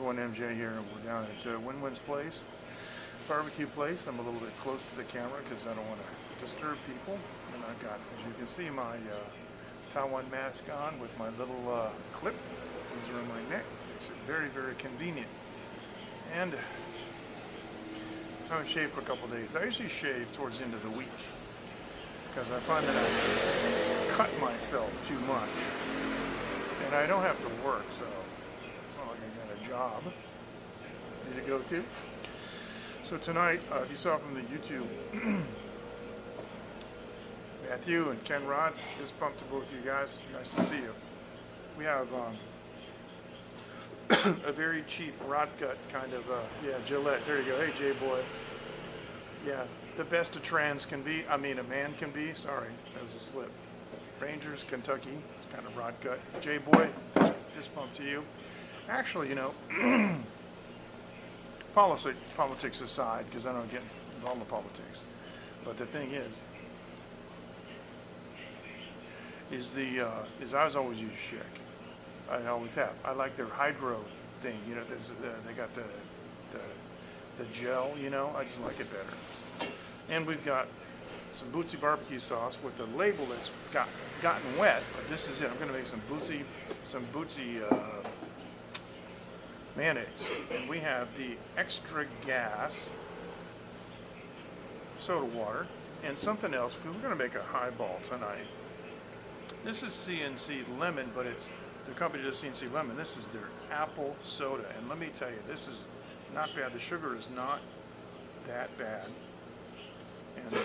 everyone, MJ here, and we're down at Win-Win's place, barbecue place. I'm a little bit close to the camera because I don't want to disturb people. And I've got, as you can see, my Taiwan mask on with my little clip. These are on my neck. It's very, very convenient. And I haven't shaved for a couple days. I usually shave towards the end of the week because I find that I cut myself too much. And I don't have to work, so it's not like I got a job I need to go to. So tonight, if you saw from the YouTube, Matthew and Ken Rod, fist bump to both you guys. Nice to see you. We have a very cheap rod cut kind of, yeah, Gillette. There you go. Hey, J-Boy. Yeah, the best a trans can be. I mean, a man can be. Sorry, that was a slip. Rangers, Kentucky. It's kind of rod cut. J-Boy, fist bump to you. Actually, you know, politics aside, because I don't get involved in politics. But the thing is I was always use Schick. I always have. I like their hydro thing. You know, they got the gel. You know, I just like it better. And we've got some Bootsy barbecue sauce with the label that's gotten wet. But this is it. I'm going to make some Bootsy mayonnaise. And we have the extra gas soda water and something else because we're going to make a highball tonight. This is CNC Lemon, but it's the company does CNC Lemon. This is their apple soda, and let me tell you, this is not bad. The sugar is not that bad, and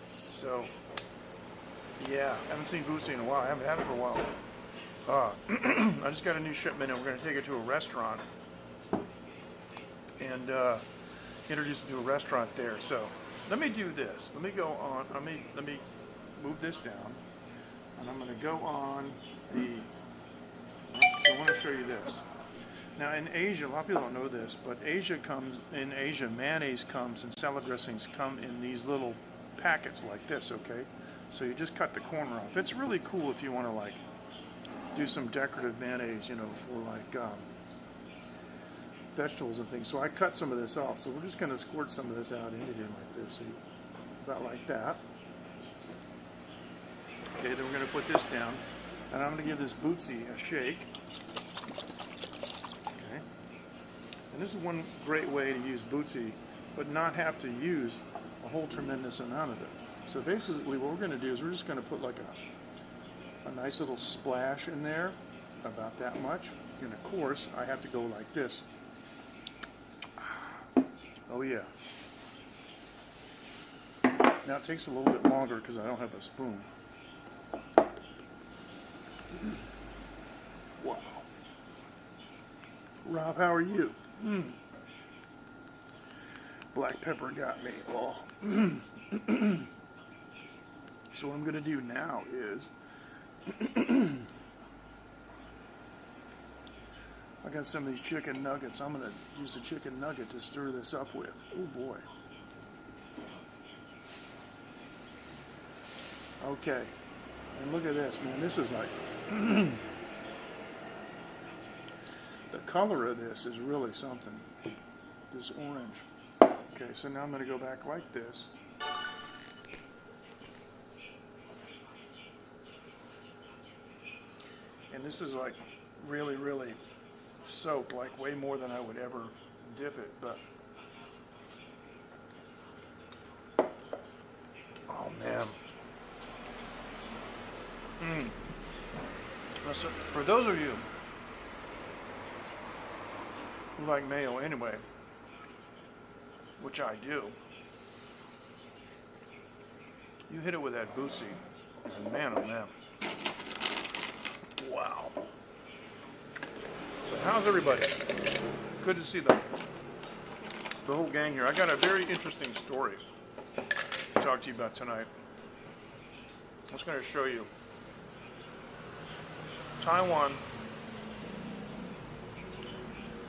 so yeah, I haven't seen Bootsy in a while. I haven't had it for a while. I just got a new shipment, and we're going to take it to a restaurant and introduce it to a restaurant there. So let me do this. Let me go on. Let me move this down. And I'm going to go on the, so I want to show you this. Now in Asia, a lot of people don't know this, but in Asia, mayonnaise comes and salad dressings come in these little packets like this, okay? So you just cut the corner off. It's really cool if you want to like do some decorative mayonnaise, you know, for like vegetables and things. So I cut some of this off. So we're just going to squirt some of this out into here like this, see? About like that. Okay, then we're going to put this down, and I'm going to give this Bootsy a shake. Okay, and this is one great way to use Bootsy, but not have to use a whole tremendous amount of it. So basically what we're going to do is we're just going to put like a nice little splash in there, about that much, and of course I have to go like this. Oh yeah. Now it takes a little bit longer because I don't have a spoon. Wow. Rob, how are you? Black pepper got me. Oh. So what I'm going to do now is I got some of these chicken nuggets. I'm going to use a chicken nugget to stir this up with. Oh boy. Okay. And look at this, man. This is like the color of this is really something. This orange. Okay, so now I'm going to go back like this. And this is like really, really soaked, like way more than I would ever dip it, but oh man. So for those of you who like mayo anyway, which I do, you hit it with that Bootsy, and man, oh man. Wow. So how's everybody? Good to see the whole gang here. I got a very interesting story to talk to you about tonight. I'm just going to show you. Taiwan,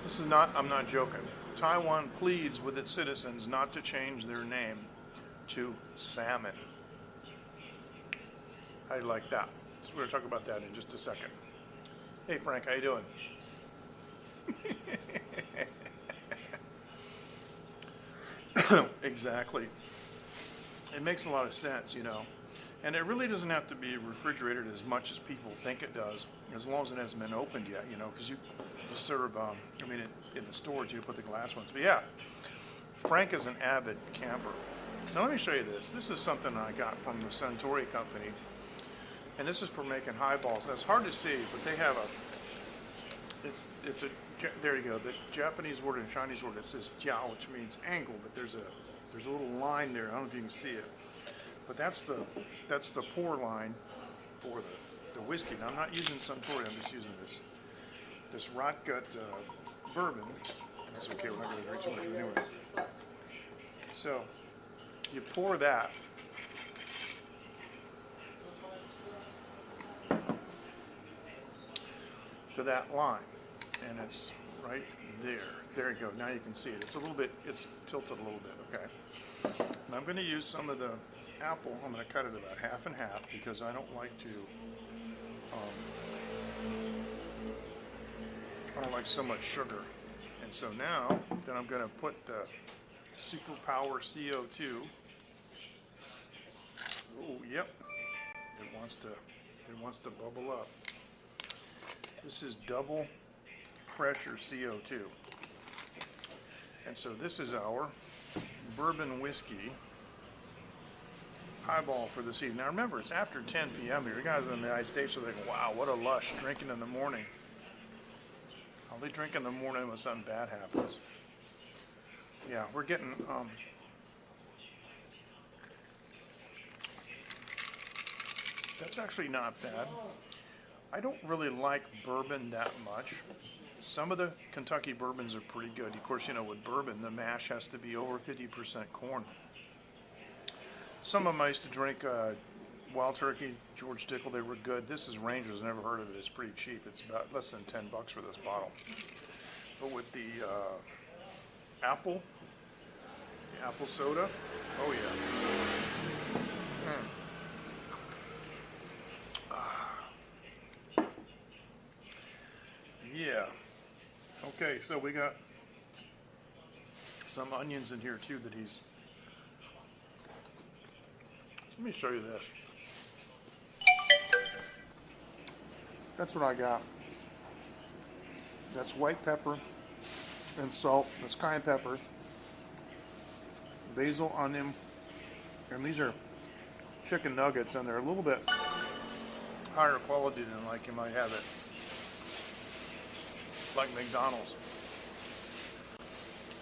this is not, I'm not joking. Taiwan pleads with its citizens not to change their name to salmon. How do you like that? So we're going to talk about that in just a second. Hey Frank, how you doing? Exactly. It makes a lot of sense, you know. And it really doesn't have to be refrigerated as much as people think it does, as long as it hasn't been opened yet, you know, because you serve, I mean, in the storage, you put the glass ones. But yeah, Frank is an avid camper. Now let me show you this. This is something I got from the Suntory company, and this is for making highballs. Now, it's hard to see, but they have there you go, the Japanese word and Chinese word, it says jiao, which means angle, but there's a little line there. I don't know if you can see it. But that's the pour line for the whiskey. Now I'm not using Suntory, I'm just using this rot gut bourbon. That's okay, we're not going to drink too much anyway. So you pour that. To that line, and it's right there. There you go. Now you can see it. It's tilted a little bit. Okay. And I'm going to use some of the apple. I'm going to cut it about half and half because I don't like to. I don't like so much sugar. And so now, then I'm going to put the Superpower CO2. Oh, yep. It wants to bubble up. This is double pressure CO2. And so this is our bourbon whiskey highball for this evening. Now remember, it's after 10 p.m. here. You guys in the United States are thinking, wow, what a lush drinking in the morning. I'll be drinking in the morning when something bad happens. Yeah, we're getting, that's actually not bad. I don't really like bourbon that much. Some of the Kentucky bourbons are pretty good. Of course, you know, with bourbon, the mash has to be over 50% corn. Some of them I used to drink Wild Turkey, George Dickel, they were good. This is Rangers, never heard of it. It's pretty cheap. It's about less than $10 for this bottle. But with the apple soda, oh yeah. Yeah. Okay, so we got some onions in here too that he's. Let me show you this. That's what I got. That's white pepper and salt. That's cayenne pepper, basil, onion, and these are chicken nuggets, and they're a little bit higher quality than like you might have it like McDonald's.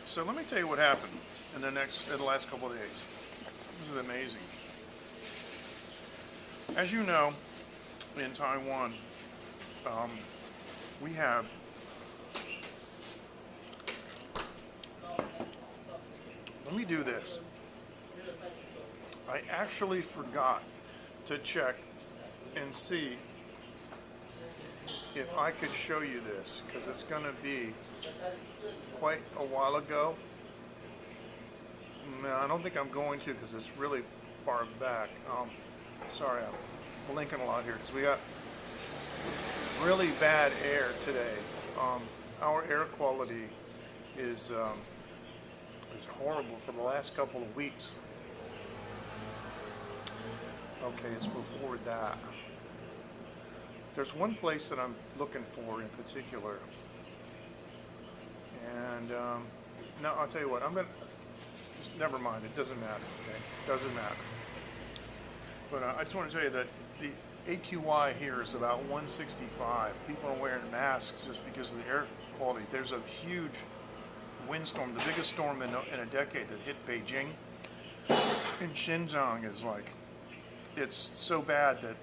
So let me tell you what happened in the last couple of days. This is amazing. As you know, in Taiwan, we have let me do this. I actually forgot to check and see if I could show you this, because it's going to be quite a while ago. No, I don't think I'm going to, because it's really far back. Sorry, I'm blinking a lot here, because we got really bad air today. Our air quality is horrible for the last couple of weeks. Okay, it's before that. There's one place that I'm looking for in particular, and no, I'll tell you what. Never mind. It doesn't matter. Okay, doesn't matter. But I just want to tell you that the AQI here is about 165. People are wearing masks just because of the air quality. There's a huge windstorm, the biggest storm in a decade, that hit Beijing. And Xinjiang is like, it's so bad that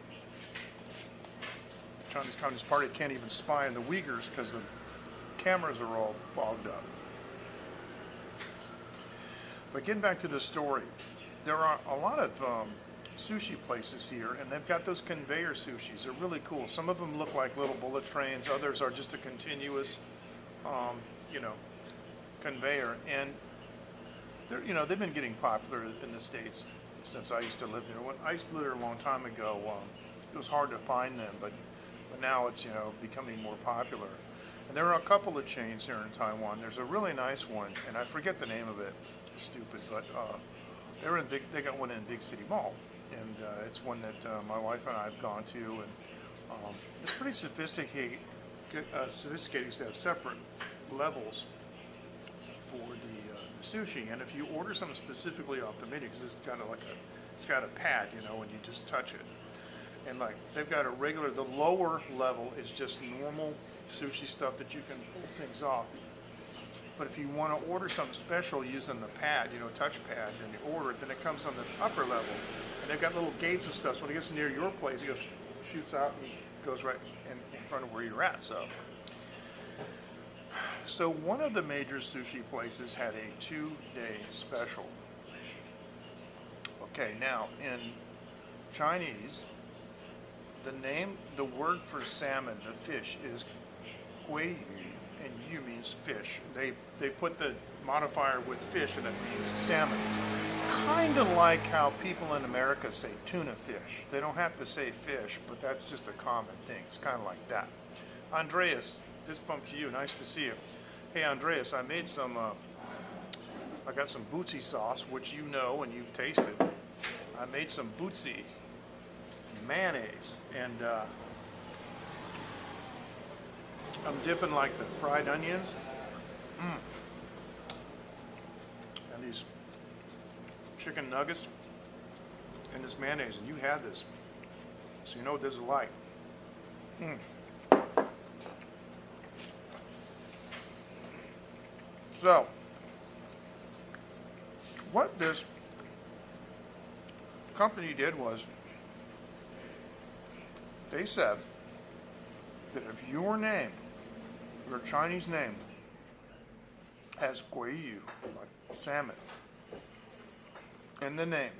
Chinese Communist Party can't even spy on the Uyghurs because the cameras are all fogged up. But getting back to the story, there are a lot of sushi places here, and they've got those conveyor sushis. They're really cool. Some of them look like little bullet trains. Others are just a continuous, conveyor. And they're, they've been getting popular in the States since I used to live there. When I used to live there a long time ago, it was hard to find them, but now it's becoming more popular. And there are a couple of chains here in Taiwan. There's a really nice one, and I forget the name of it. It's stupid, but they got one in Big City Mall, and it's one that my wife and I have gone to, and it's pretty sophisticated. Sophisticated. They have separate levels for the sushi, and if you order something specifically off the menu, because it's kind of like it's got a pad, you know, and you just touch it, and like they've got a regular. The lower level is just normal sushi stuff that you can pull things off. But if you want to order something special using the pad, you know, touch pad, and you order it, then it comes on the upper level, and they've got little gates and stuff. So when it gets near your place, it shoots out and goes right in front of where you're at. So one of the major sushi places had a 2-day special. Okay, now in Chinese, the word for salmon, the fish, is gui yu, and yu means fish. They put the modifier with fish, and it means salmon. Kind of like how people in America say tuna fish. They don't have to say fish, but that's just a common thing. It's kind of like that. Andreas, this bump to you. Nice to see you. Hey, Andreas, I made some. I got some bootsy sauce, which you know and you've tasted. I made some bootsy mayonnaise, and I'm dipping like the fried onions and these chicken nuggets in this mayonnaise, and you had this, so you know what this is like. So, what this company did was, they said that if your name, your Chinese name, has gui yu, like salmon, in the name,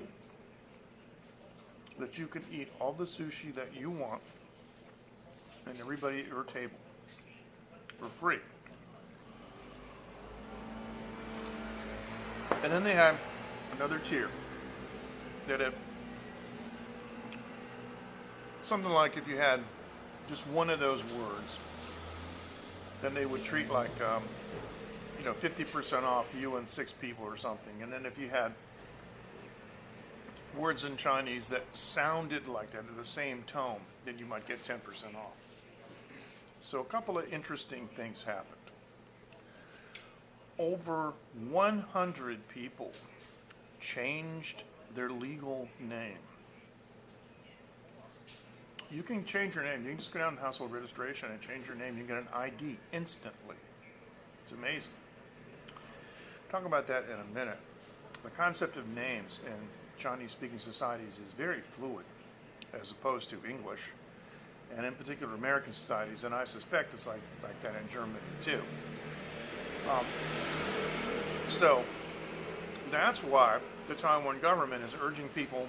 that you can eat all the sushi that you want and everybody at your table for free. And then they have another tier that if something like if you had just one of those words, then they would treat like 50% off you and 6 people or something. And then if you had words in Chinese that sounded like that, in the same tone, then you might get 10% off. So a couple of interesting things happened. Over 100 people changed their legal name. You can change your name. You can just go down to household registration and change your name. You can get an ID instantly. It's amazing. Talk about that in a minute. The concept of names in Chinese-speaking societies is very fluid as opposed to English, and in particular American societies, and I suspect it's like that in Germany too. So that's why the Taiwan government is urging people,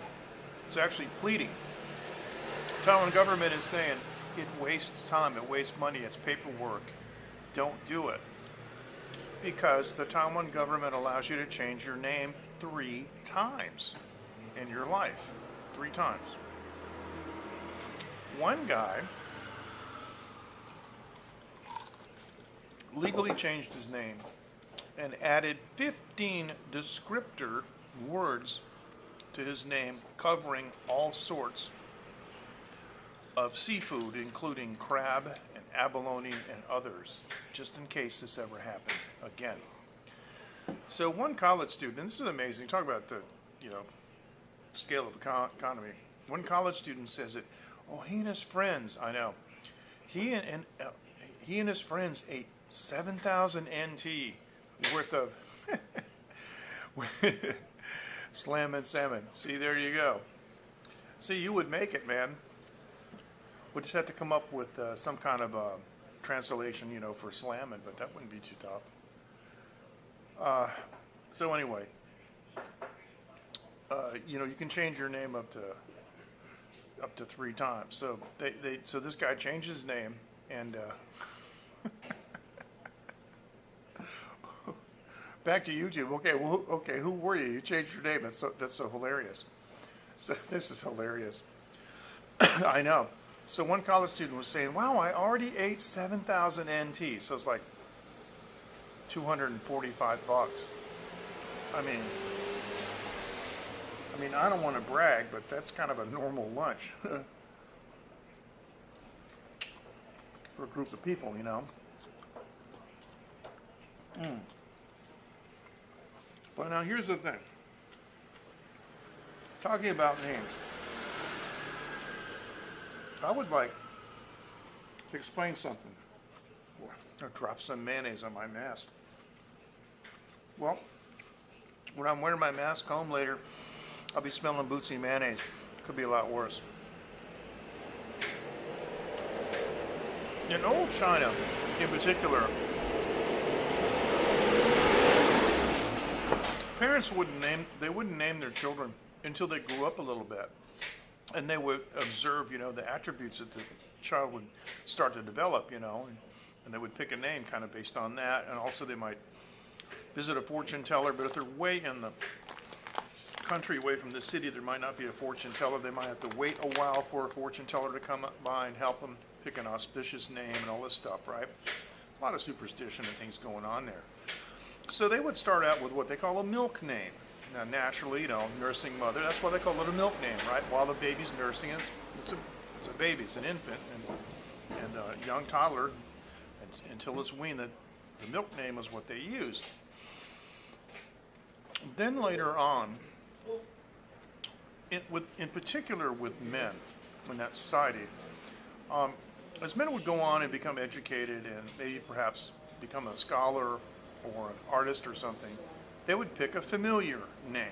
it's actually pleading. The Taiwan government is saying it wastes time, it wastes money, it's paperwork. Don't do it. Because the Taiwan government allows you to change your name 3 times in your life. 3 times. One guy legally changed his name and added 15 descriptor words to his name covering all sorts of seafood, including crab and abalone and others, just in case this ever happened again. So one college student, this is amazing, talk about the scale of the economy. One college student says it, he and his friends, I know, he and his friends ate 7,000 NT worth of slam and salmon. See, there you go. See, you would make it, man. We just have to come up with some kind of a translation, for slamming, but that wouldn't be too tough. So anyway, you can change your name up to 3 times. So so this guy changed his name, and back to YouTube. Okay, who were you? You changed your name. That's so hilarious. So this is hilarious. I know. So one college student was saying, wow, I already ate 7,000 NT. So it's like 245 bucks. I mean, I don't want to brag, but that's kind of a normal lunch for a group of people, you know. But now here's the thing. Talking about names, I would like to explain something. I'll drop some mayonnaise on my mask. Well, when I'm wearing my mask home later, I'll be smelling bootsy mayonnaise. Could be a lot worse. In old China, in particular, parents wouldn't name their children until they grew up a little bit, and they would observe, you know, the attributes that the child would start to develop, you know, and they would pick a name kind of based on that. And also they might visit a fortune teller, but if they're way in the country, away from the city, there might not be a fortune teller. They might have to wait a while for a fortune teller to come up by and help them pick an auspicious name and all this stuff, right? There's a lot of superstition and things going on there. So they would start out with what they call a milk name. Now, naturally, you know, nursing mother, that's why they call it a milk name, right? While the baby's nursing, it's a baby, it's an infant, and a young toddler, until it's weaned, the milk name is what they used. Then later on, in particular with men in that society, as men would go on and become educated and maybe perhaps become a scholar or an artist or something, they would pick a familiar name.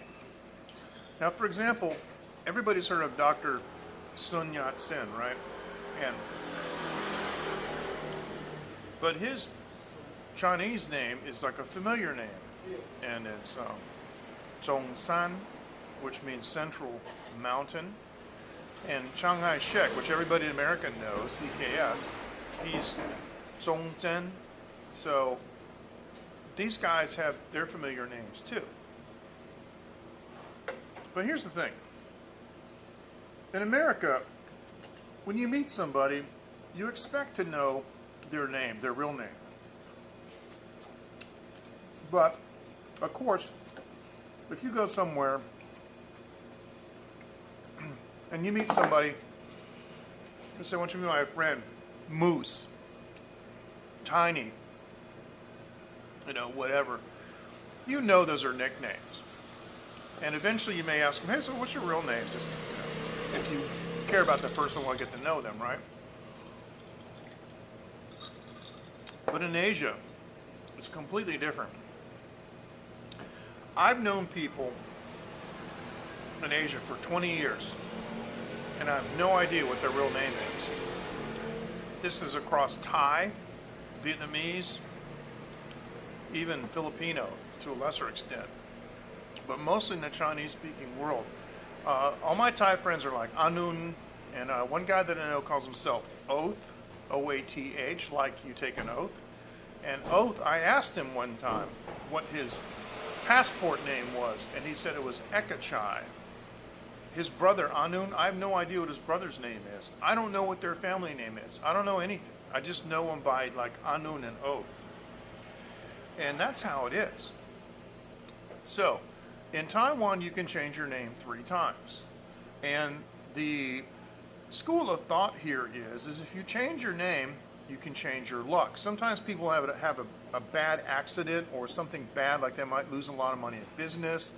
Now, for example, everybody's heard of Dr. Sun Yat-sen, right? But his Chinese name is like a familiar name, and it's Zhongshan, which means Central Mountain, and Chiang Kai-shek, which everybody in America knows, CKS, he's Zhongzhen. So these guys have their familiar names too. But here's the thing. In America, when you meet somebody, you expect to know their name, their real name. But, of course, if you go somewhere and you meet somebody and say, I want you to meet my friend, Moose, Tiny, you know, whatever, you know those are nicknames. And eventually you may ask them, hey, so what's your real name? Just, you know, if you care about the person, want to get to know them, right? But in Asia, it's completely different. I've known people in Asia for 20 years, and I have no idea what their real name is. This is across Thai, Vietnamese, even Filipino to a lesser extent, but mostly in the Chinese-speaking world. All my Thai friends are like Anun, and one guy that I know calls himself Oath, O-A-T-H, like you take an oath. And Oath, I asked him one time what his passport name was, and he said it was Ekachai. His brother, Anun, I have no idea what his brother's name is. I don't know what their family name is. I don't know anything. I just know them by like Anun and Oath. And that's how it is. So, in Taiwan, you can change your name 3 times. And the school of thought here is if you change your name, you can change your luck. Sometimes people have a bad accident or something bad, like they might lose a lot of money in business,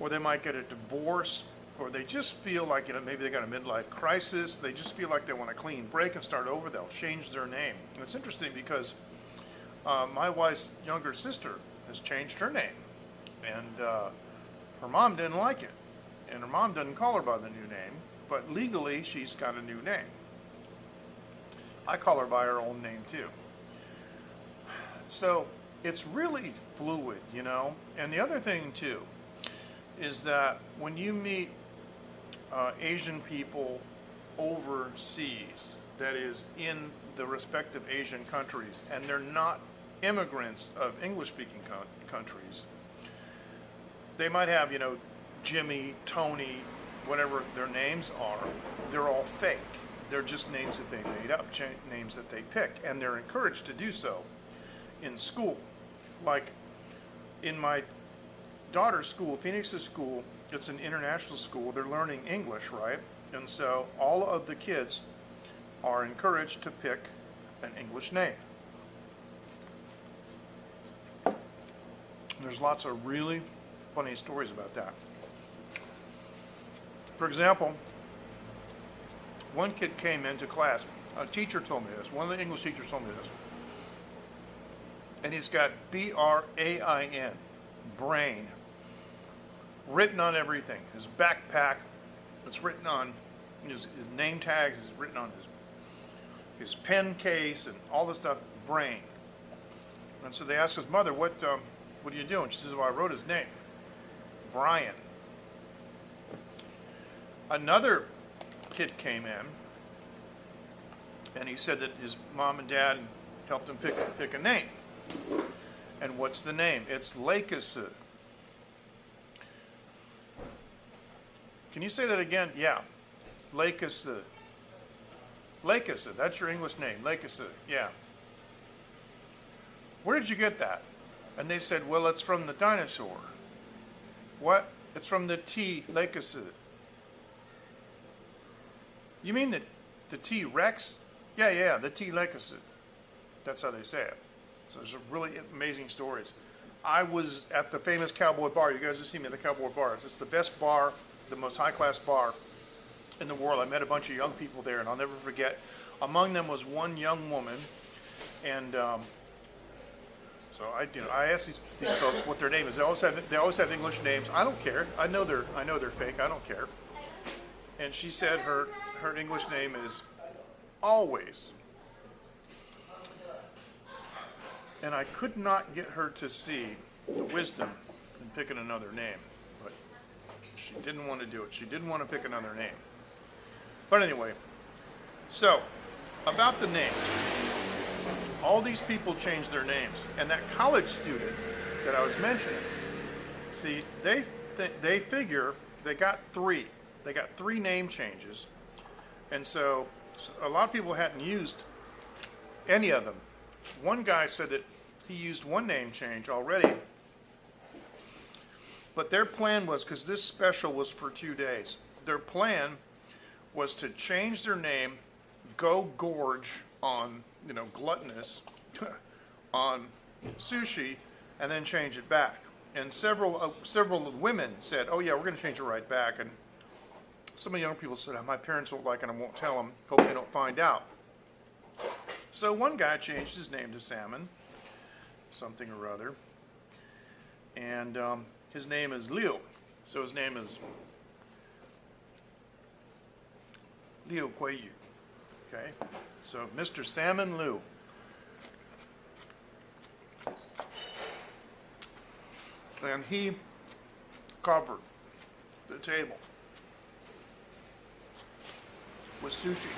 or they might get a divorce, or they just feel like, you know, maybe they got a midlife crisis. They just feel like they want a clean break and start over. They'll change their name. And it's interesting because my wife's younger sister has changed her name, and her mom didn't like it, and her mom doesn't call her by the new name, but legally she's got a new name. I call her by her old name too. So it's really fluid, you know. And the other thing too is that when you meet Asian people overseas, that is in the respective Asian countries, and they're not immigrants of English-speaking countries, they might have, you know, Jimmy, Tony, whatever their names are, they're all fake. They're just names that they made up, names that they pick, and they're encouraged to do so in school. Like in my daughter's school, Phoenix's school, it's an international school. They're learning English, right? And so all of the kids are encouraged to pick an English name. There's lots of really funny stories about that. For example, one kid came into class. A teacher told me this. One of the English teachers told me this. And he's got B-R-A-I-N, brain, written on everything. His backpack, it's written on, his name tags is written on his pen case and all this stuff, brain. And so they asked his mother, what are you doing? She says, well, I wrote his name, Brian. Another kid came in, and he said that his mom and dad helped him pick a name. And what's the name? It's Lakesu. Can you say that again? Yeah. Lakesu. Lakesu, that's your English name, Lakesu, yeah. Where did you get that? And they said, well, it's from the dinosaur. What? It's from the T-Lakesu. You mean the T-Rex? Yeah, the T-Lakesu. That's how they say it. So there's really amazing stories. I was at the famous Cowboy Bar. You guys have seen me at the Cowboy Bar. It's the best bar, the most high-class bar in the world. I met a bunch of young people there, and I'll never forget. Among them was one young woman, and so I asked these folks what their name is. They always have English names. I don't care. I know they're fake. I don't care. And she said her English name is Always. And I could not get her to see the wisdom in picking another name, but she didn't want to do it. She didn't want to pick another name. But anyway, so about the names. All these people changed their names, and that college student that I was mentioning, see, they figure they got three name changes, and so a lot of people hadn't used any of them. One guy said that he used one name change already, but their plan was, because this special was for 2 days, their plan was to change their name, go gorge on, gluttonous, on sushi, and then change it back. And several women said, oh yeah, we're going to change it right back. And some of the young people said, my parents won't like it, I won't tell them, hope they don't find out. So one guy changed his name to Salmon, something or other, and his name is Liu. So his name is Liu Guiyu. Okay, so Mr. Salmon Liu. And he covered the table with sushi.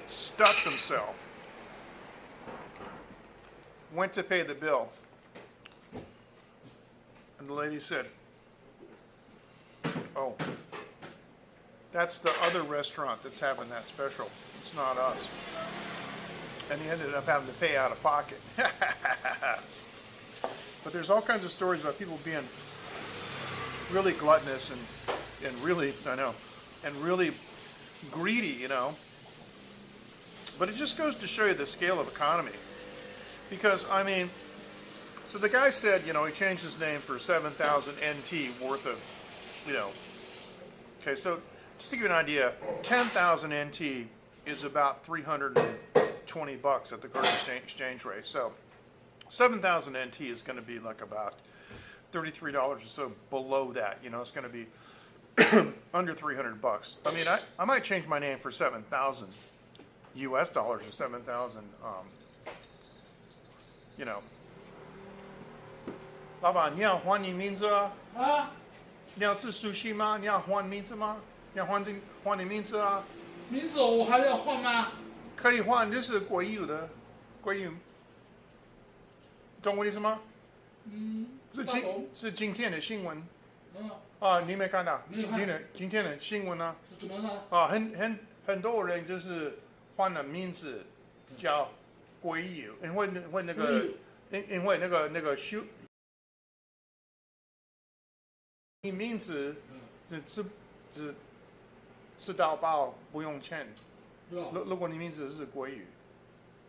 Stuffed himself. Went to pay the bill. And the lady said, oh, that's the other restaurant that's having that special. It's not us. And he ended up having to pay out of pocket. But there's all kinds of stories about people being really gluttonous and really, and really greedy, But it just goes to show you the scale of economy. Because, so the guy said, he changed his name for 7,000 NT worth of, Okay, so just to give you an idea, 10,000 NT is about $320 at the current exchange rate. So 7,000 NT is going to be like about $33 or so below that. It's going to be under $300. I might change my name for 7,000 US dollars or 7,000. 老板，你要换你名字啊？啊？你要吃 sushi 吗？你要换名字吗？你要换你名字啊？名字我还要换吗？可以换，这是国语的，国语，懂我意思吗？是今天的新闻。嗯，啊，你没看到？没有看今天的新闻啊，是怎么了？啊，很多人就是换了名字叫鲑鱼，因为那个因为那个名字是吃到饱不用钱。是吧？如果你名字是鲑鱼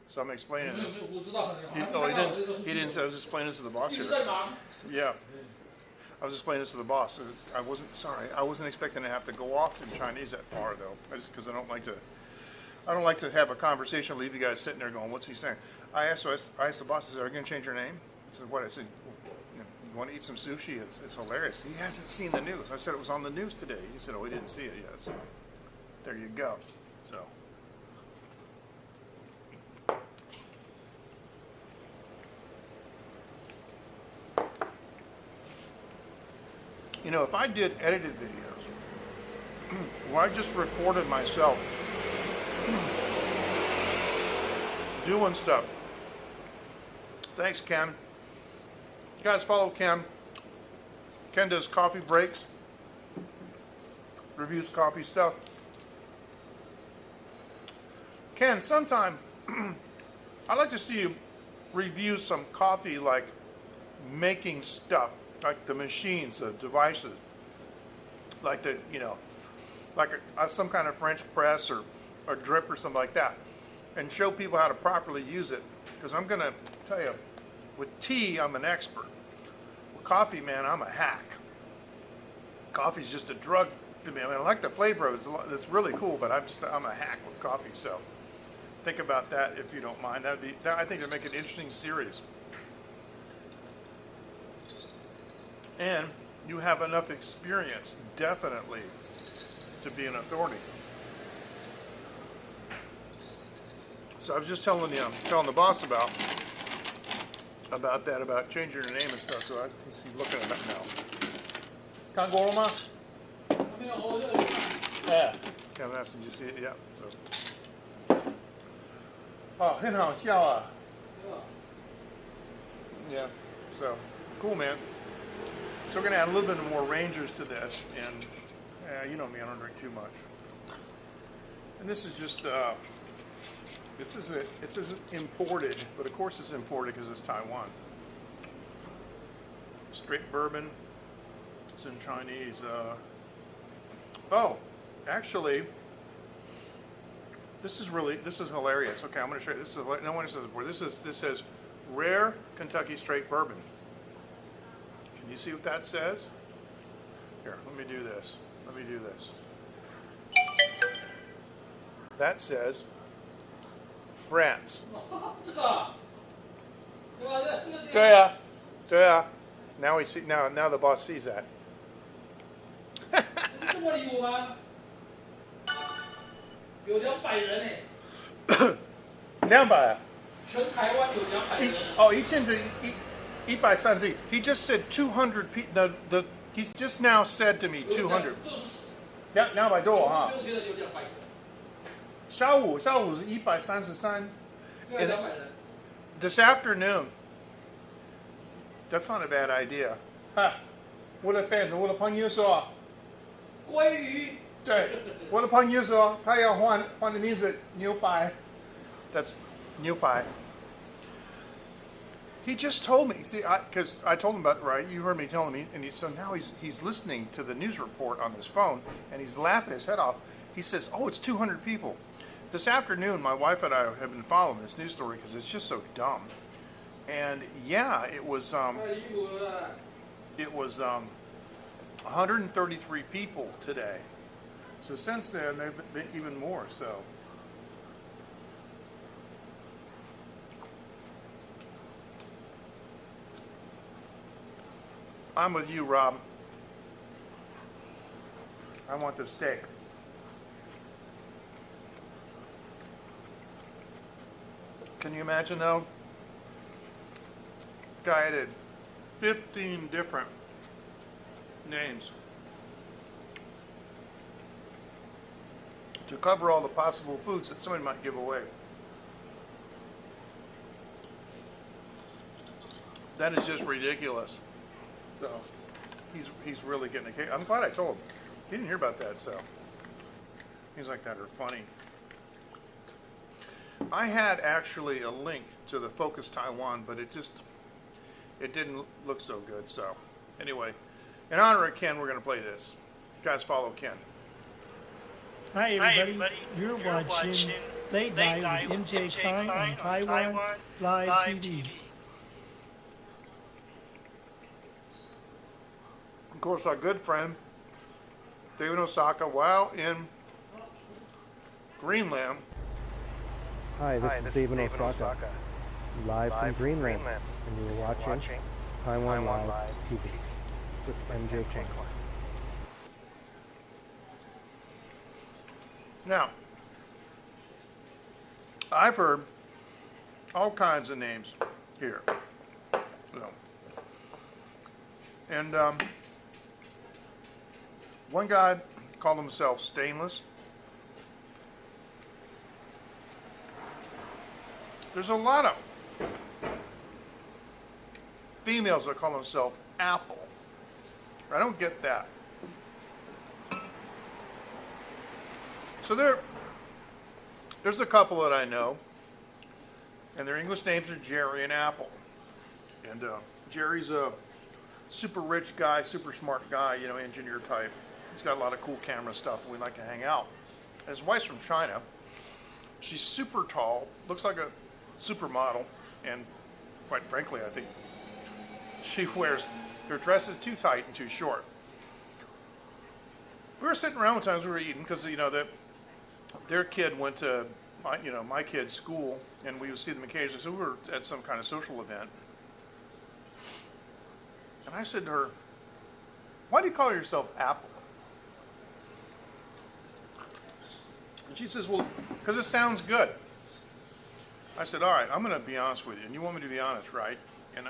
，so I'm 没 explaining 有 this. 没有，我知道。 Oh, he didn't say. I was explaining this to the boss 一直 here. 在忙。 Yeah. I was explaining this to the boss. I wasn't expecting to have to go off in Chinese that far though. Because I don't like to have a conversation, leave you guys sitting there going, "What's he saying?" I asked the boss, "Are you going to change your name?" He said, "What?" I said, "You want to eat some sushi?" It's hilarious. He hasn't seen the news. I said it was on the news today. He said, "Oh, he didn't see it yet." So there you go. So. You know, if I did edited videos, where I just recorded myself doing stuff. Thanks, Ken. You guys follow Ken. Ken does coffee breaks, reviews coffee stuff. Ken, sometime I'd like to see you review some coffee, like making stuff, like the machines, the devices, like the, like some kind of French press or a drip or something like that, and show people how to properly use it. Because I'm going to tell you, with tea, I'm an expert. With coffee, man, I'm a hack. Coffee's just a drug to me. I mean, I like the flavor of it. It's really cool, but I'm a hack with coffee. So think about that if you don't mind. I think it'd make an interesting series. And you have enough experience, definitely, to be an authority. So I was just telling the boss about that, about changing your name and stuff. So he's looking at that now. Can go on, 没有，我这里看。 Yeah. Kevin asked, did you see it? Yeah. So. Oh, 很好笑啊. Yeah. So cool, man. So we're gonna add a little bit more Rangers to this, and you know me, I don't drink too much. And this is just it's imported, but of course it's imported because it's Taiwan. Straight bourbon. It's in Chinese. Oh, actually, this is hilarious. Okay, I'm going to show you. This is no one says it before. This says rare Kentucky straight bourbon. Can you see what that says? Here, let me do this. That says France. 这个，对吧？对啊. Now the boss sees that. 这么离谱吗？有200人哎。200. 全台湾有200人。Oh, 130. He just said 200 people. He's just now said to me 200. 200多哈。就觉得有200个。下午是133. 200人。 This afternoon. That's not a bad idea. 我的朋友说，鲑鱼。对，我的朋友说他要换的名字牛排。That's 牛排. He just told me. See, because I told him about right. You heard me telling me, and so now he's listening to the news report on his phone, and he's laughing his head off. He says, "Oh, it's 200 people." This afternoon, my wife and I have been following this news story because it's just so dumb. And yeah, it was 133 people today. So since then, they've been even more. So. I'm with you, Rob. I want the steak. Can you imagine though? Guy had 15 different names to cover all the possible foods that somebody might give away. That is just ridiculous. So, he's really getting a kick. I'm glad I told him. He didn't hear about that, so things like that are funny. I had actually a link to the Focus Taiwan, but it didn't look so good. So anyway, in honor of Ken, we're going to play this. You guys follow Ken. Hi everybody. You're watching Late Night with MJ Klein on Taiwan Live TV. Of course, our good friend David Osaka, while in Greenland. Hi, this is David Osaka, live from Greenland, and you're watching Taiwan Live TV with MJ Klein. Now, I've heard all kinds of names here, and one guy called himself Stainless. There's a lot of females that call themselves Apple. I don't get that. So there's a couple that I know, and their English names are Jerry and Apple. And Jerry's a super rich guy, super smart guy, engineer type. He's got a lot of cool camera stuff, and we like to hang out. And his wife's from China. She's super tall, looks like a supermodel, and quite frankly, I think she wears her dress is too tight and too short. We were sitting around one time as we were eating because their kid went to my kid's school, and we would see them occasionally. So we were at some kind of social event, and I said to her, "Why do you call yourself Apple?" And she says, "Well, because it sounds good." I said, "All right, I'm going to be honest with you, and you want me to be honest, right?" And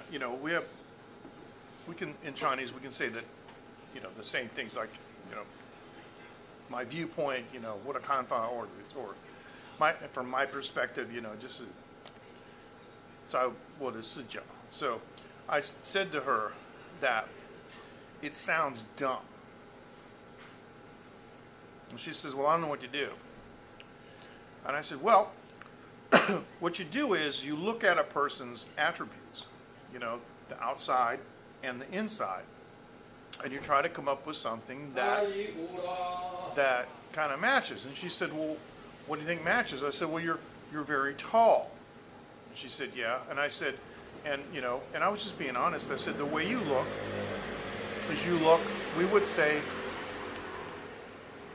we can in Chinese we can say that, the same things like, my viewpoint, what a kanfa or from my perspective, just so what is sujia. So I said to her that it sounds dumb, and she says, "Well, I don't know what you do." And I said, "Well, what you do is you look at a person's attributes, the outside and the inside, and you try to come up with something that kind of matches." And she said, "Well, what do you think matches?" I said, "Well, you're very tall." And she said, "Yeah." And I said, and I was just being honest. I said, "The way you look is we would say,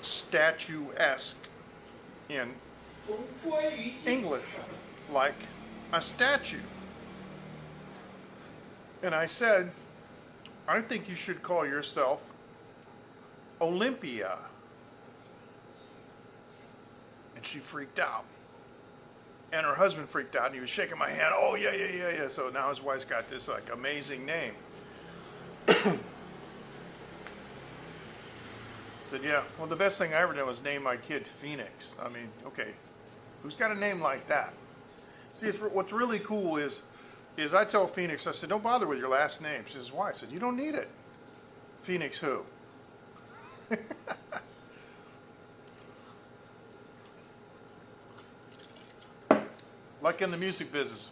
statuesque in English, like a statue." And I said, "I think you should call yourself Olympia." And she freaked out. And her husband freaked out, and he was shaking my hand. "Oh, yeah. So now his wife's got this amazing name. Said, "Yeah, well, the best thing I ever did was name my kid Phoenix." I mean, okay, who's got a name like that? See, what's really cool is I tell Phoenix, I said, "Don't bother with your last name." She says, "Why?" I said, "You don't need it." "Phoenix who?" Like in the music business,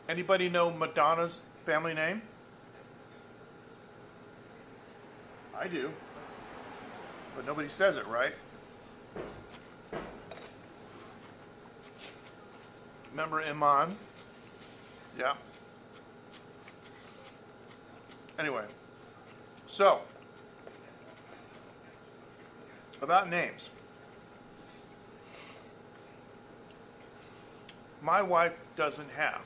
anybody know Madonna's family name? I do, but nobody says it, right? Remember Iman? Yeah. Anyway, so about names. My wife doesn't have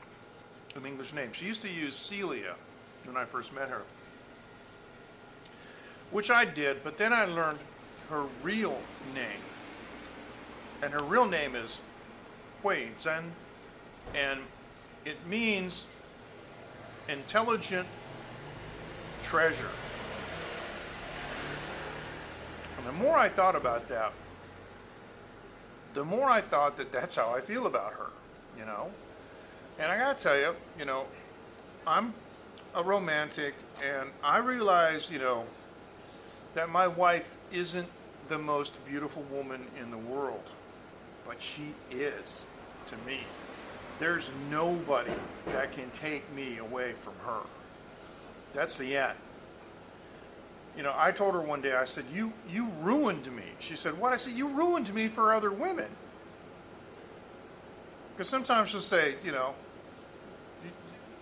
an English name. She used to use Celia when I first met her, which I did, but then I learned her real name. And her real name is Hui Zhen, and it means intelligent treasure. And the more I thought about that, the more I thought that that's how I feel about her, And I gotta tell you, I'm a romantic, and I realize, that my wife isn't the most beautiful woman in the world, but she is to me. There's nobody that can take me away from her. That's the end. You know, I told her one day, I said, you ruined me. She said, what? I said, you ruined me for other women. Because sometimes she'll say, you know,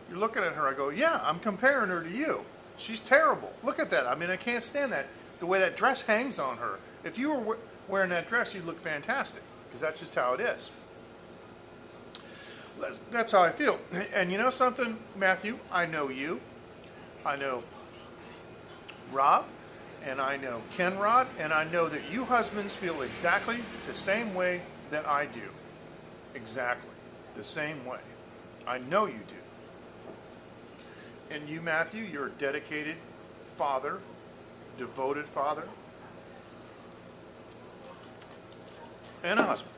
you're looking at her, I go, yeah, I'm comparing her to you. She's terrible. Look at that. I mean, I can't stand that. The way that dress hangs on her. If you were wearing that dress, you'd look fantastic. Because that's just how it is. That's how I feel. And you know something, Matthew? I know you. I know Rob. And I know Kenrod. And I know that you husbands feel exactly the same way that I do. Exactly the same way. I know you do. And you, Matthew, you're a dedicated father, devoted father, and a husband.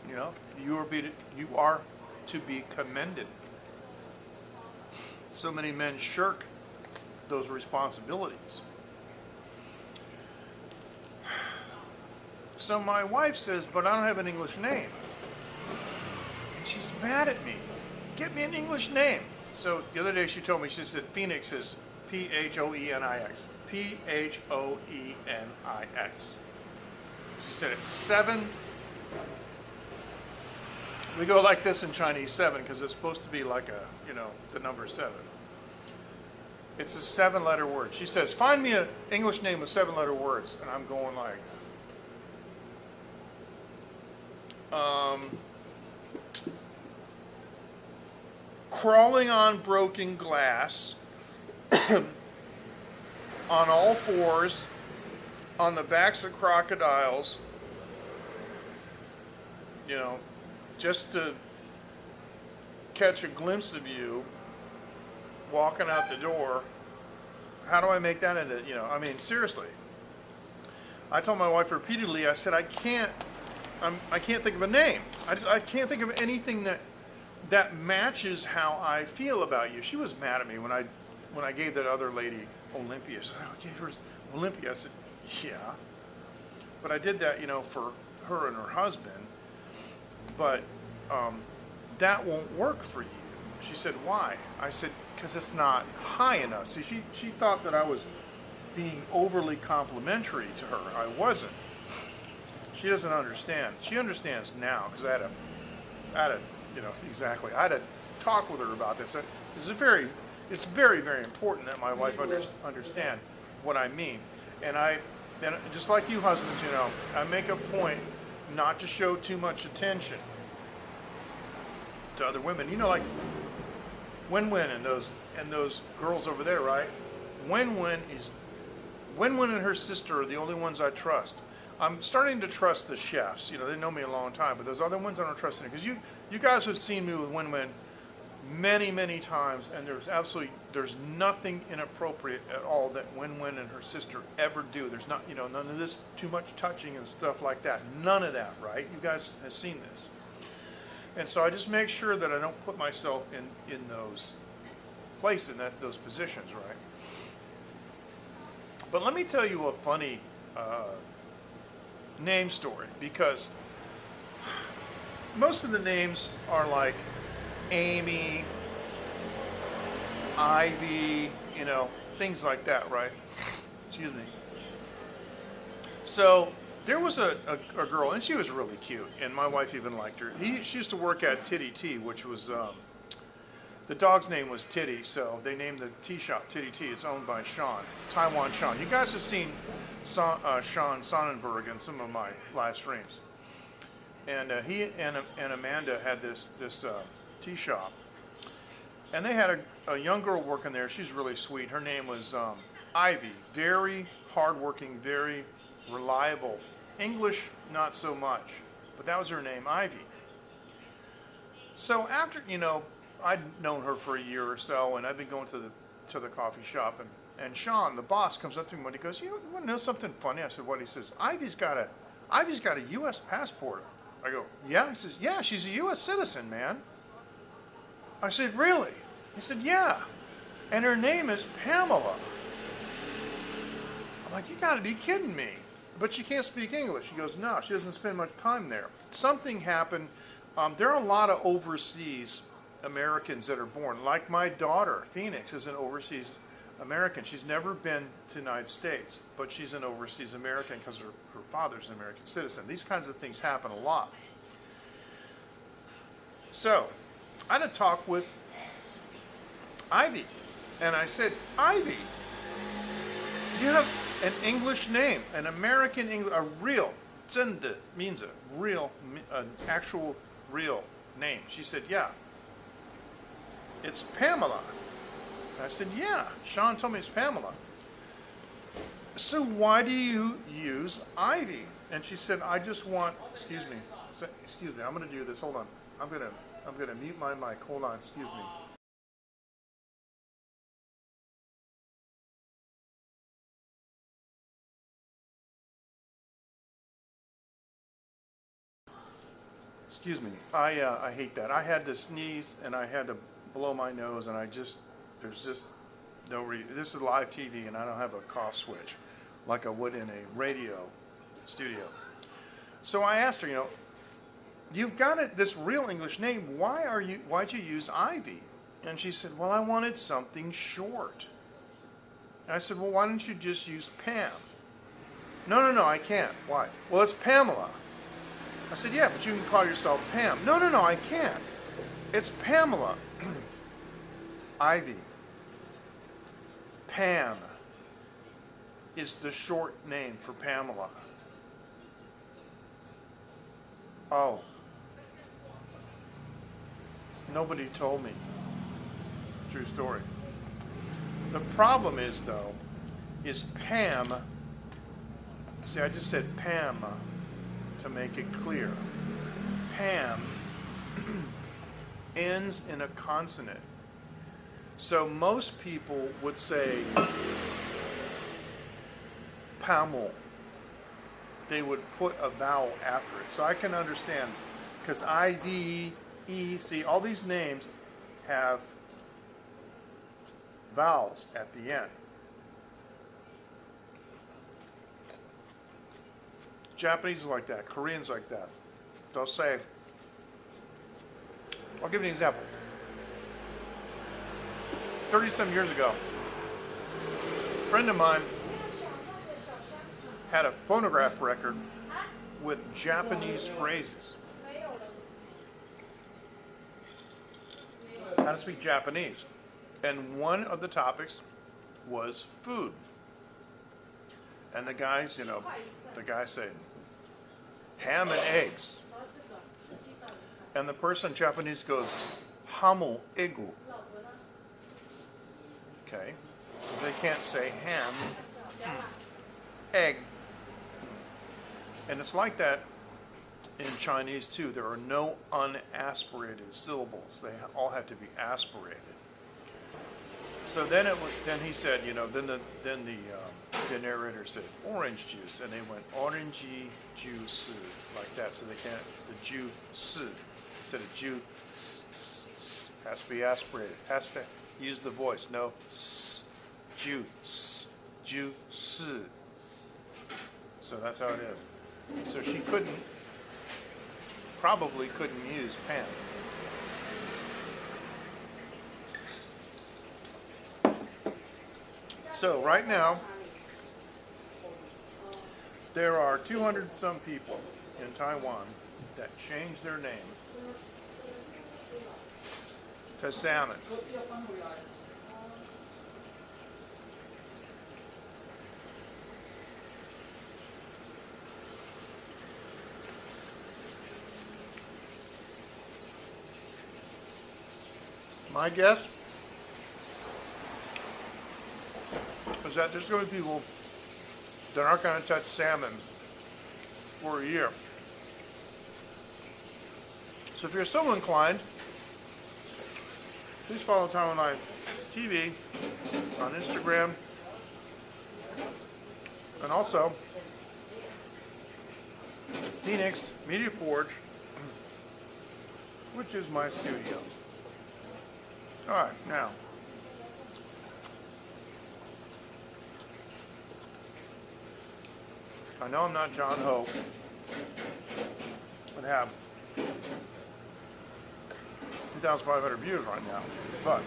You know, you are to be commended. So many men shirk those responsibilities. So my wife says, but I don't have an English name. And she's mad at me. Get me an English name. So the other day she told me, she said, Phoenix is P-H-O-E-N-I-X. P-H-O-E-N-I-X. She said it's 7. We go like this in Chinese, 7, because it's supposed to be like a, you know, the number 7. It's a 7-letter word. She says, find me an English name with 7-letter words. And I'm going like, crawling on broken glass, on all fours, on the backs of crocodiles, you know, just to catch a glimpse of you walking out the door. How do I make that into, you know, I mean, seriously. I told my wife repeatedly, I said, I can't think of a name. I can't think of anything that matches how I feel about you. She was mad at me when I gave that other lady Olympia. She said, I gave her Olympia. I said, yeah. But I did that, you know, for her and her husband. But that won't work for you. She said, why? I said, because it's not high enough. See, she thought that I was being overly complimentary to her. I wasn't. She doesn't understand. She understands now, because I had a, you know, exactly. I had to talk with her about this. It's very, very important that my wife understand what I mean. And just like you husbands, you know, I make a point not to show too much attention to other women. You know, like Wen-Wen and those girls over there, right? Wen-Wen and her sister are the only ones I trust. I'm starting to trust the chefs. You know, they know me a long time, but those other ones I don't trust any. Because you guys have seen me with Wen-Wen many, many times, and there's nothing inappropriate at all that Wen-Wen and her sister ever do. There's not, you know, none of this too much touching and stuff like that. None of that, right? You guys have seen this. And so I just make sure that I don't put myself in those places, in those positions, right? But let me tell you a funny name story, because most of the names are like Amy, Ivy, you know, things like that, right? Excuse me. So there was a girl, and she was really cute, and my wife even liked her. She used to work at Titty Tea, which was, the dog's name was Titty, so they named the tea shop Titty Tea. It's owned by Sean, Taiwan Sean. You guys have seen Sean Sonnenberg in some of my live streams. And he and Amanda had this tea shop. And they had a young girl working there. She's really sweet. Her name was Ivy. Very hardworking, very reliable. English, not so much. But that was her name, Ivy. So after, you know, I'd known her for a year or so, and I've been going to the coffee shop, and Sean, the boss, comes up to me and he goes, you want to know something funny? I said, what? He says, Ivy's got a U.S. passport. I go, yeah? He says, yeah, she's a U.S. citizen, man. I said, really? He said, yeah. And her name is Pamela. I'm like, you gotta be kidding me. But she can't speak English. She goes, no, she doesn't spend much time there. Something happened. There are a lot of overseas Americans that are born. Like my daughter, Phoenix, is an overseas American. She's never been to the United States, but she's an overseas American because her father's an American citizen. These kinds of things happen a lot. So, I had a talk with Ivy, and I said, Ivy, you have an English name, an American English, a real, 真的 means a real, an actual real name. She said, yeah, it's Pamela. I said, yeah, Sean told me it's Pamela. So why do you use Ivy? And she said, I just want, excuse me, I'm going to do this, hold on. I'm going to mute my mic, hold on, excuse me. Excuse me, I hate that. I had to sneeze and I had to blow my nose and there's just no reason. This is live TV and I don't have a cough switch like I would in a radio studio. So I asked her, you've got this real English name, why'd you use Ivy? And she said, well, I wanted something short. And I said, well, why don't you just use Pam? No, I can't. Why? Well, it's Pamela. I said, yeah, but you can call yourself Pam. No, I can't. It's Pamela. Ivy. Pam is the short name for Pamela. Oh. Nobody told me. True story. The problem is, though, is Pam. See, I just said Pam to make it clear. Pam ends in a consonant. So most people would say Pamel. They would put a vowel after it. So I can understand, because I-V-E, see, all these names have vowels at the end. Japanese is like that. Koreans like that. They'll say, I'll give you an example. 30-some years ago, a friend of mine had a phonograph record with Japanese phrases. How to speak Japanese. And one of the topics was food. And the guys, the guy said, ham and eggs. And the person in Japanese goes, hamu egu. Okay, because they can't say ham, egg. And it's like that in Chinese too. There are no unaspirated syllables. They all have to be aspirated. So then he said, then the narrator said orange juice, and they went orangey juice like that. So they can't, the juice instead of juice has to be aspirated. Has to use the voice. No, juice. So that's how it is. So she probably couldn't use Pam. So right now, there are 200 some people in Taiwan that changed their name to salmon. My guess is that there's going to be people that aren't going to touch salmon for a year. So if you're so inclined, please follow Taiwan Live TV on Instagram, and also Phoenix Media Forge, which is my studio. All right, now I know I'm not John Hope, but have 2,500 views right now, but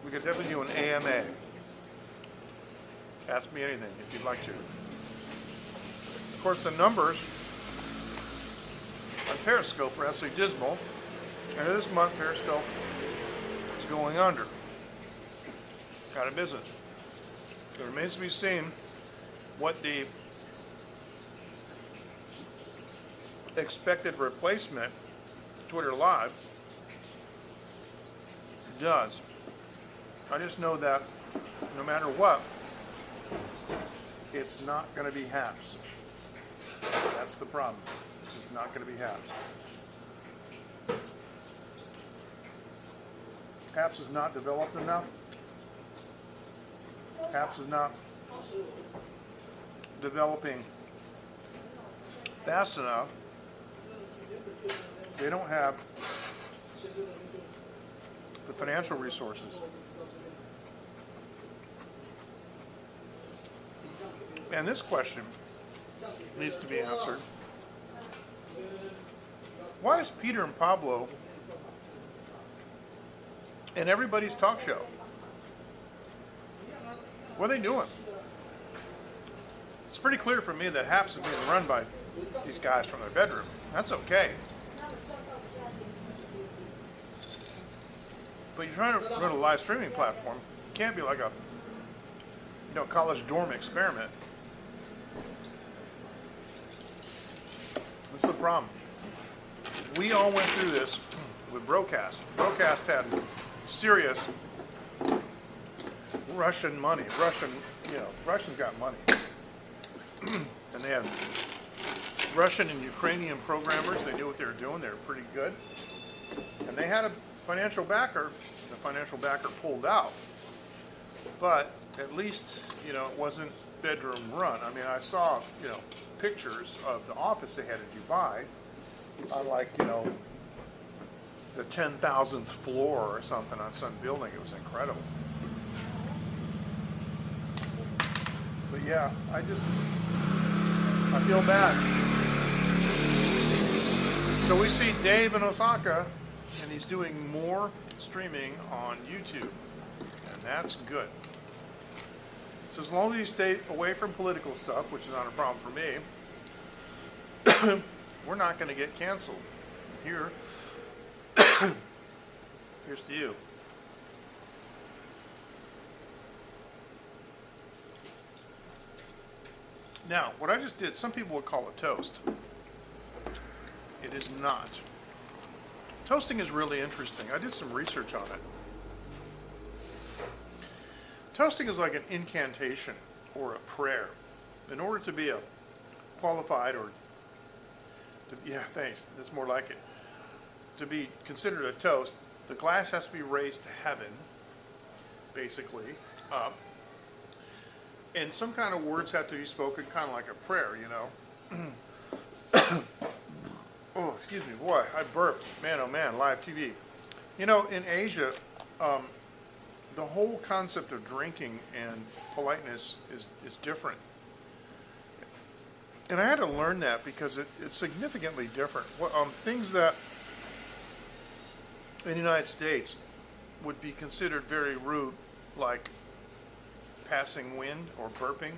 we could definitely do an AMA. Ask me anything if you'd like to. Of course, the numbers on Periscope are absolutely dismal, and this month Periscope is going under. Out of business. It remains to be seen what the expected replacement, Twitter Live, does. I just know that no matter what, it's not going to be Haps. That's the problem. It's just not going to be Haps. Haps is not developed enough. Haps is not developing fast enough. They don't have the financial resources. And this question needs to be answered. Why is Peter and Pablo in everybody's talk show? What are they doing? It's pretty clear for me that Haps is being run by these guys from their bedroom. That's okay. But you're trying to run a live streaming platform. It can't be like a college dorm experiment. This is the problem. We all went through this with Broadcast. Broadcast had serious Russian money. Russians got money. And they had Russian and Ukrainian programmers. They knew what they were doing. They were pretty good. And they had a financial backer. The financial backer pulled out. But at least, it wasn't bedroom run. I mean, I saw, pictures of the office they had in Dubai on the 10,000th floor or something on some building. It was incredible. But yeah, I feel bad. So we see Dave in Osaka, and he's doing more streaming on YouTube, and that's good. So as long as you stay away from political stuff, which is not a problem for me, we're not going to get canceled. Here's to you. Now, what I just did, some people would call it toast. It is not. Toasting is really interesting. I did some research on it. Toasting is like an incantation or a prayer. In order to be a qualified thanks, that's more like it. To be considered a toast, the glass has to be raised to heaven, basically, up. And some kind of words have to be spoken, kind of like a prayer, Oh, excuse me, boy, I burped. Man, oh man, live TV. In Asia, the whole concept of drinking and politeness is different. And I had to learn that because it's significantly different. Things that in the United States would be considered very rude, like passing wind or burping,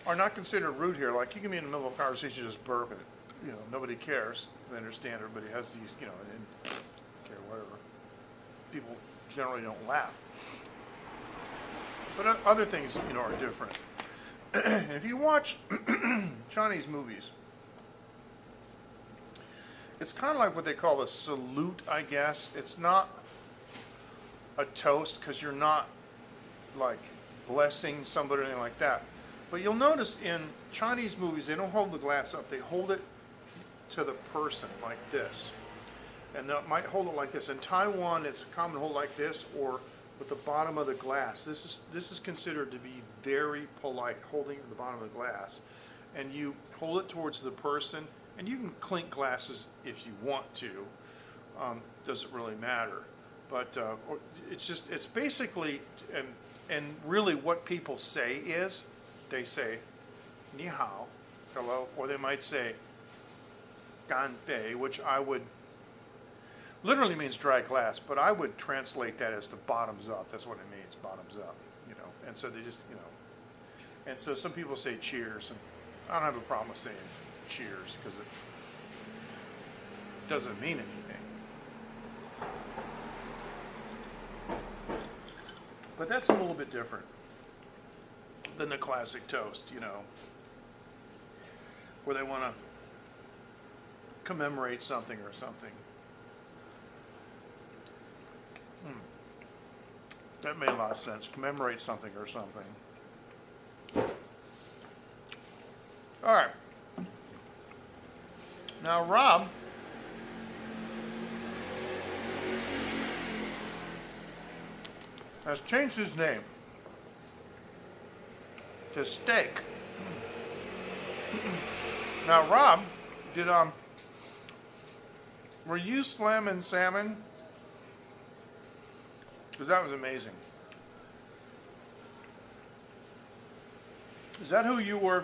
are not considered rude here. Like, you can be in the middle of a conversation, just burp, and nobody cares. They understand everybody has these, and care whatever. People generally don't laugh. But other things, are different. And if you watch Chinese movies, it's kind of like what they call a salute, I guess. It's not a toast because you're not like blessing somebody or anything like that. But you'll notice in Chinese movies, they don't hold the glass up. They hold it to the person like this. And they might hold it like this. In Taiwan, it's common to hold like this or with the bottom of the glass. This is considered to be very polite, holding at the bottom of the glass. And you hold it towards the person, and you can clink glasses if you want to. Doesn't really matter. But it's basically, and really what people say is, they say, ni hao, hello, or they might say, gan fei, which I would, literally means dry glass, but I would translate that as the bottoms up. That's what it means, bottoms up, you know. And so they just, you know, and so some people say cheers, and I don't have a problem with saying cheers because it doesn't mean anything. But that's a little bit different than the classic toast, you know, where they want to commemorate something or something. That made a lot of sense. Commemorate something or something. All right. Now, Rob has changed his name to Steak. Now, Rob, were you slamming salmon? Because that was amazing. Is that who you were?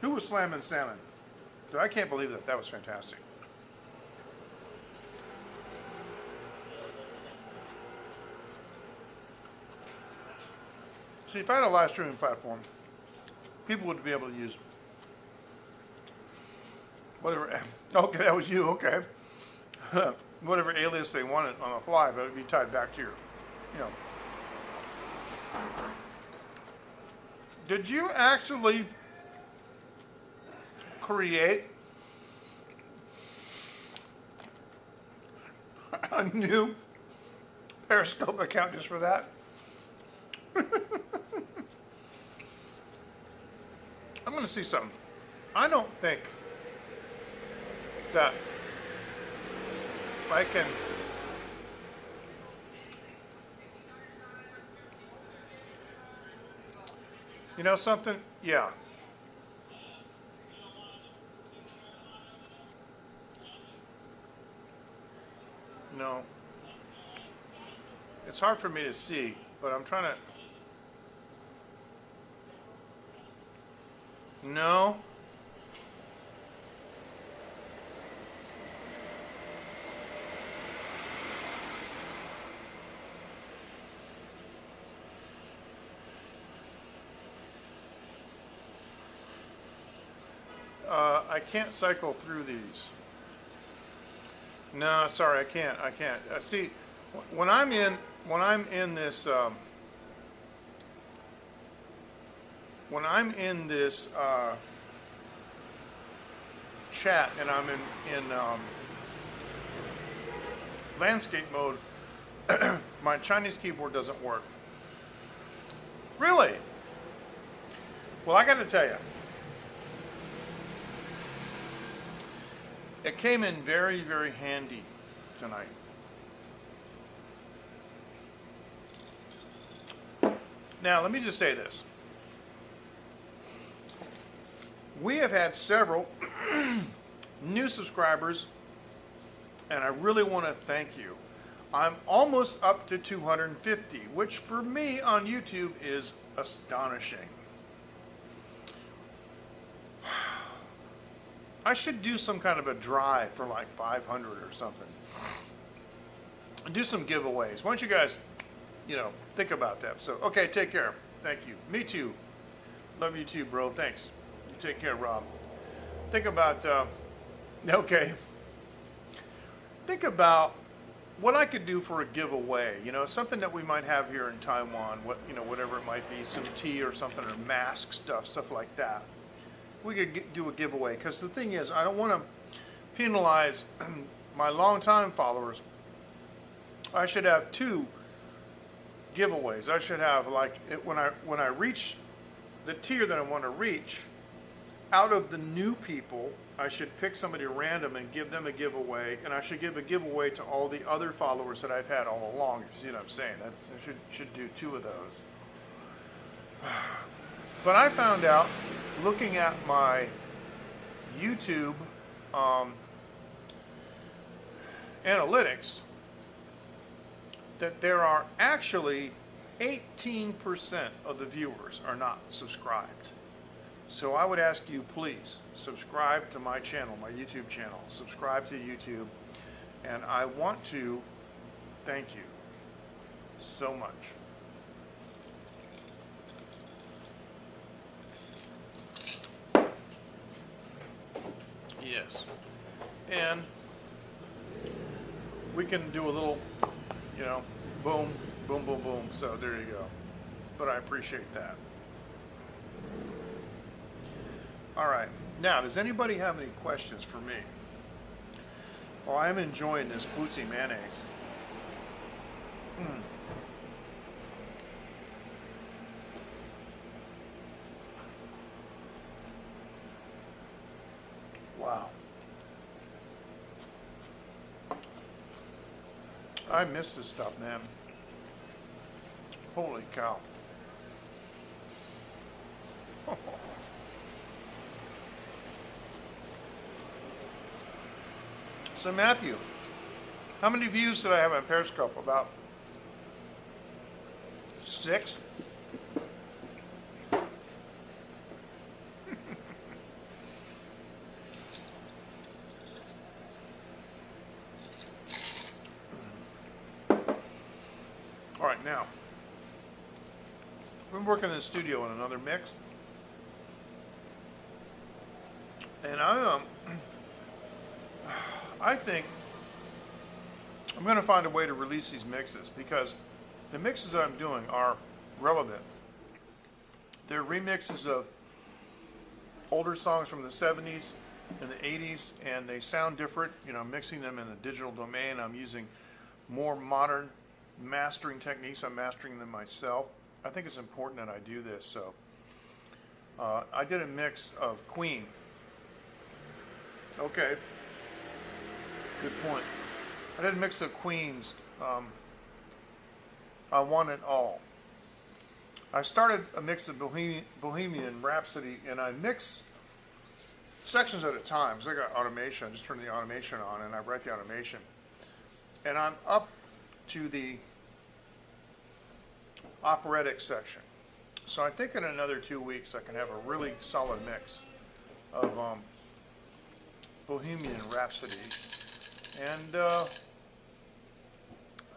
Who was slamming salmon? I can't believe that. That was fantastic. See, if I had a live streaming platform, people would be able to use whatever. Okay, that was you. Okay. Whatever alias they wanted on the fly, but it would be tied back to your, you know. Did you actually create a new Periscope account just for that? I'm going to see something. I don't think that I can. You know something? Yeah. No. It's hard for me to see, but I'm trying to. No. I can't cycle through these. No, sorry, I can't. See, when I'm in this chat and I'm in landscape mode, my Chinese keyboard doesn't work. Really? Well, I got to tell you, it came in very, very handy tonight. Now, let me just say this. We have had several new subscribers, and I really want to thank you. I'm almost up to 250, which for me on YouTube is astonishing. I should do some kind of a drive for like 500 or something. And do some giveaways. Why don't you guys, think about that. So, okay, take care. Thank you. Me too. Love you too, bro. Thanks. You take care, Rob. Think about, think about what I could do for a giveaway. Something that we might have here in Taiwan, whatever it might be, some tea or something, or mask stuff like that. We could do a giveaway, because the thing is, I don't want to penalize my longtime followers. I should have 2 giveaways. I should have, when I reach the tier that I want to reach, out of the new people, I should pick somebody random and give them a giveaway, and I should give a giveaway to all the other followers that I've had all along. You see what I'm saying? I should do 2 of those. But I found out, looking at my YouTube analytics, that there are actually 18% of the viewers are not subscribed. So I would ask you, please subscribe to my channel, my YouTube channel. Subscribe to YouTube. And I want to thank you so much. Yes. And we can do a little, you know, boom, boom, boom, boom. So there you go. But I appreciate that. All right. Now, does anybody have any questions for me? Well, I'm enjoying this bootsy mayonnaise. Wow. I miss this stuff, man. Holy cow. So Matthew, how many views did I have on Periscope? About 6? All right, now, I've been working in the studio on another mix, and I think I'm going to find a way to release these mixes because the mixes that I'm doing are relevant. They're remixes of older songs from the 70s and the 80s, and they sound different. You know, I'm mixing them in a digital domain. I'm using more modern mastering techniques. I'm mastering them myself. I think it's important that I do this. So I did a mix of Queen. Okay. Good point. I did a mix of Queen's I Want It All. I started a mix of Bohemian Rhapsody, and I mix sections at a time. So I got automation. I just turn the automation on, and I write the automation. And I'm up to the operatic section. So I think in another 2 weeks I can have a really solid mix of Bohemian Rhapsody. And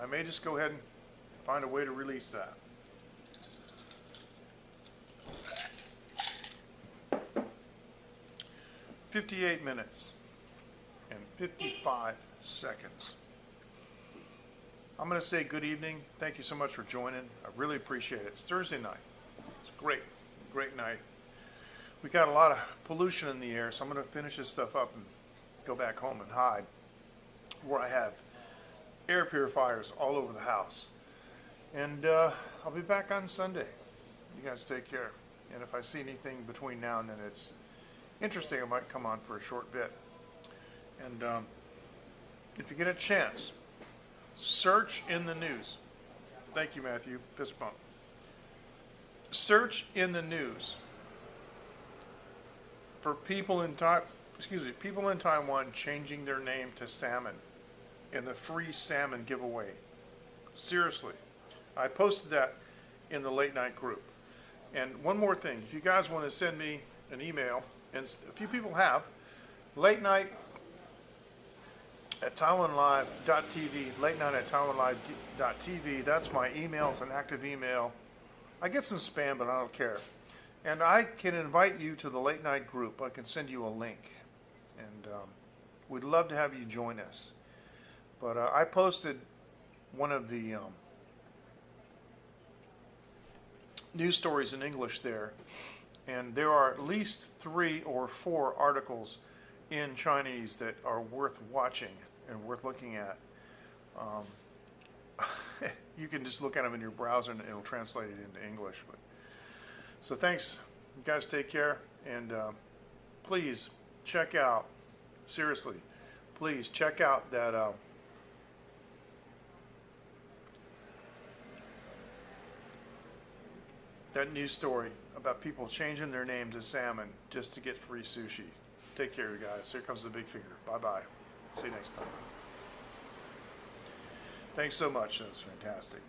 I may just go ahead and find a way to release that. "58 minutes and 55 seconds. I'm going to say good evening. Thank you so much for joining. I really appreciate it. It's Thursday night. It's great, great night. We got a lot of pollution in the air, so I'm going to finish this stuff up and go back home and hide where I have air purifiers all over the house. And I'll be back on Sunday. You guys take care. And if I see anything between now and then it's interesting, I might come on for a short bit. And if you get a chance, search in the news. Thank you, Matthew. Fist bump. Search in the news for people in Taiwan changing their name to salmon in the free salmon giveaway. Seriously. I posted that in the late night group. And one more thing, if you guys want to send me an email, and a few people have, late night at TaiwanLive.tv, late night at TaiwanLive.tv, that's my email. It's an active email. I get some spam, but I don't care. And I can invite you to the late night group. I can send you a link. And we'd love to have you join us. But I posted one of the news stories in English there. And there are at least 3 or 4 articles in Chinese that are worth watching and worth looking at. You can just look at them in your browser and it'll translate it into English. So thanks. You guys take care. And please check out, seriously, please check out that that news story about people changing their name to salmon just to get free sushi. Take care, you guys. Here comes the big finger. Bye-bye. See you next time. Thanks so much. That was fantastic.